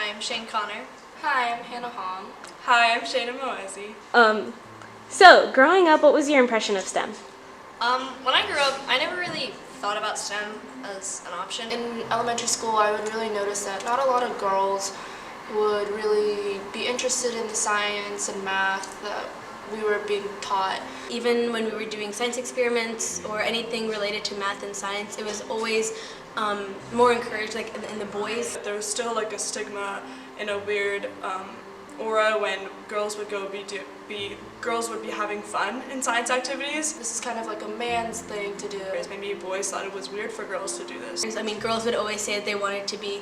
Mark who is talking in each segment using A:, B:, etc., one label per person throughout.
A: Hi, I'm Shayne Conner.
B: Hi, I'm Hannah Hong.
A: Hi, I'm Shayda Moezzi.
C: So, growing up, what was your impression of STEM?
A: When I grew up, I never really thought about STEM as an option.
B: In elementary school, I would really notice that not a lot of girls would really be interested in the science and math that we were being taught.
C: Even when we were doing science experiments or anything related to math and science, it was always more encouraged, like in the boys.
D: There was still like a stigma and a weird aura when girls would girls would be having fun in science activities.
B: This is kind of like a man's thing to do.
D: Maybe boys thought it was weird for girls to do this.
C: I mean, girls would always say that they wanted to be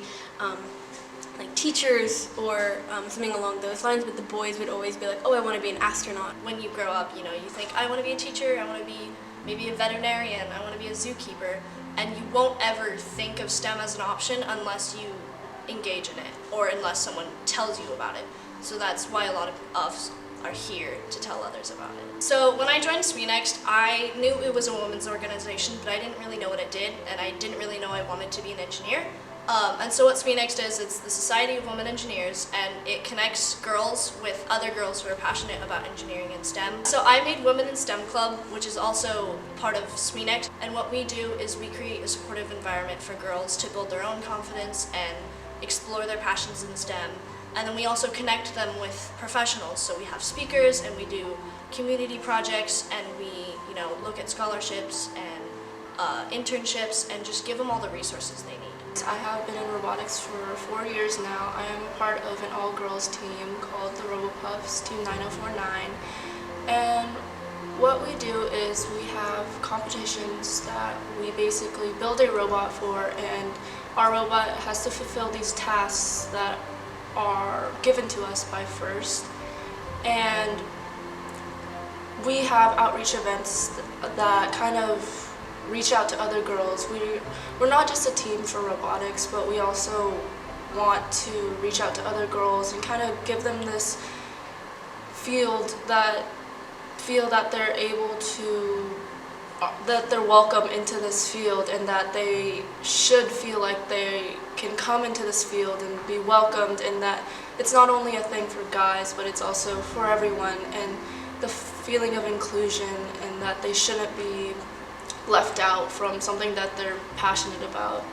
C: like teachers or something along those lines, but the boys would always be like, oh, I want to be an astronaut.
A: When you grow up, you think, I want to be a teacher, I want to be maybe a veterinarian, I want to be a zookeeper, and you won't ever think of STEM as an option unless you engage in it or unless someone tells you about it. So that's why a lot of us are here to tell others about it. So when I joined SWENext, I knew it was a women's organization, but I didn't really know what it did, and I didn't really know I wanted to be an engineer. And so what SWENext is, it's the Society of Women Engineers, and it connects girls with other girls who are passionate about engineering and STEM. So I made Women in STEM Club, which is also part of SWENext, and what we do is we create a supportive environment for girls to build their own confidence and explore their passions in STEM. And then we also connect them with professionals. So we have speakers and we do community projects and we, look at scholarships and internships and just give them all the resources they need.
B: I have been in robotics for 4 years now. I am a part of an all-girls team called the Robopuffs, Team 9049. And what we do is we have competitions that we basically build a robot for, and our robot has to fulfill these tasks that are given to us by FIRST. And we have outreach events that kind of reach out to other girls. We're not just a team for robotics, but we also want to reach out to other girls and kind of give them this field that feel that they're able to, that they're welcome into this field, and that they should feel like they can come into this field and be welcomed, and that it's not only a thing for guys, but it's also for everyone, and the feeling of inclusion, and that they shouldn't be left out from something that they're passionate about.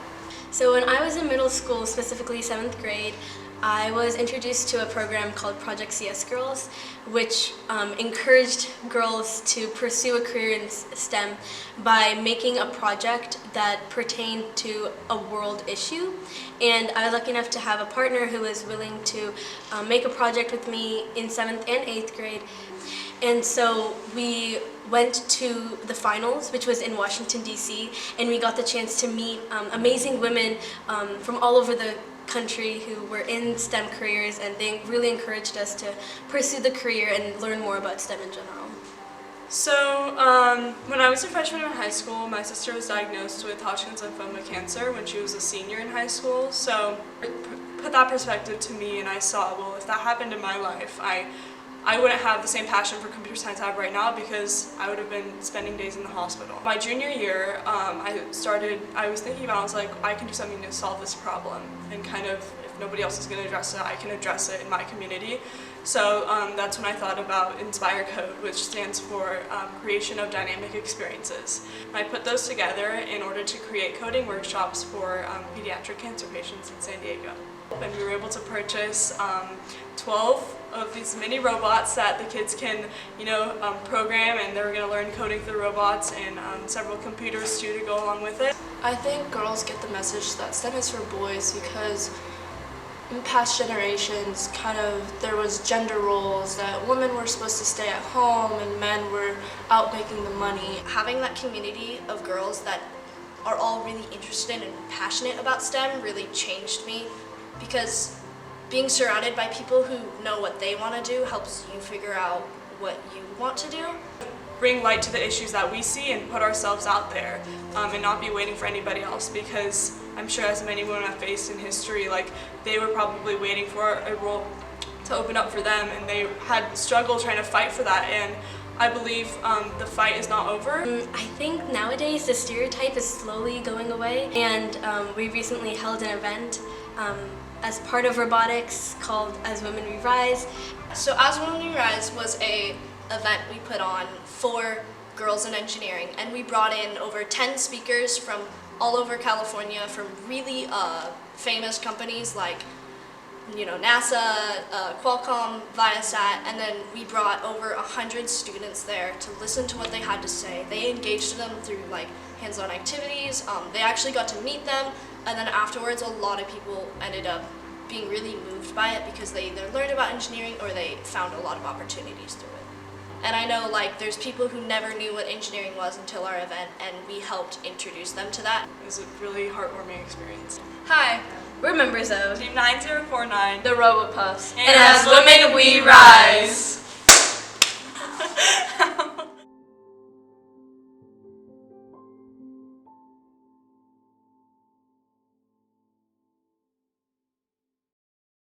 C: So when I was in middle school, specifically 7th grade, I was introduced to a program called ProjectCSGirls, which encouraged girls to pursue a career in STEM by making a project that pertained to a world issue. And I was lucky enough to have a partner who was willing to make a project with me in 7th and 8th grade. And so we went to the finals, which was in Washington, D.C., and we got the chance to meet amazing women from all over the country who were in STEM careers, and they really encouraged us to pursue the career and learn more about STEM in general.
D: So when I was a freshman in high school, my sister was diagnosed with Hodgkin's lymphoma cancer when she was a senior in high school. So it put that perspective to me, and I saw, well, if that happened in my life, I wouldn't have the same passion for computer science I have right now, because I would have been spending days in the hospital. My junior year, I was thinking about, I was like, I can do something to solve this problem, and kind of, if nobody else is going to address it, I can address it in my community. So that's when I thought about Inspire C.O.D.E, which stands for Creation of Dynamic Experiences. I put those together in order to create coding workshops for pediatric cancer patients in San Diego. And we were able to purchase 12 of these mini robots that the kids can, program, and they're going to learn coding through robots, and several computers too to go along with it.
B: I think girls get the message that STEM is for boys because in past generations, there was gender roles that women were supposed to stay at home and men were out making the money.
A: Having that community of girls that are all really interested and passionate about STEM really changed me, because being surrounded by people who know what they want to do helps you figure out what you want to do.
D: Bring light to the issues that we see and put ourselves out there, and not be waiting for anybody else, because I'm sure as many women have faced in history, like, they were probably waiting for a role to open up for them, and they had struggled trying to fight for that, and I believe the fight is not over.
C: I think nowadays the stereotype is slowly going away, and we recently held an event as part of Robotics called As Women We Rise.
A: So As Women We Rise was a event we put on for girls in engineering, and we brought in over 10 speakers from all over California, from really famous companies like NASA, Qualcomm, Viasat, and then we brought over 100 students there to listen to what they had to say. They engaged them through like hands-on activities. They actually got to meet them, and then afterwards a lot of people ended up being really moved by it because they either learned about engineering or they found a lot of opportunities through it. And I know like there's people who never knew what engineering was until our event, and we helped introduce them to that.
D: It was a really heartwarming experience.
C: Hi, we're members of
D: Team 9049.
B: The Robopuffs.
D: And as women we rise.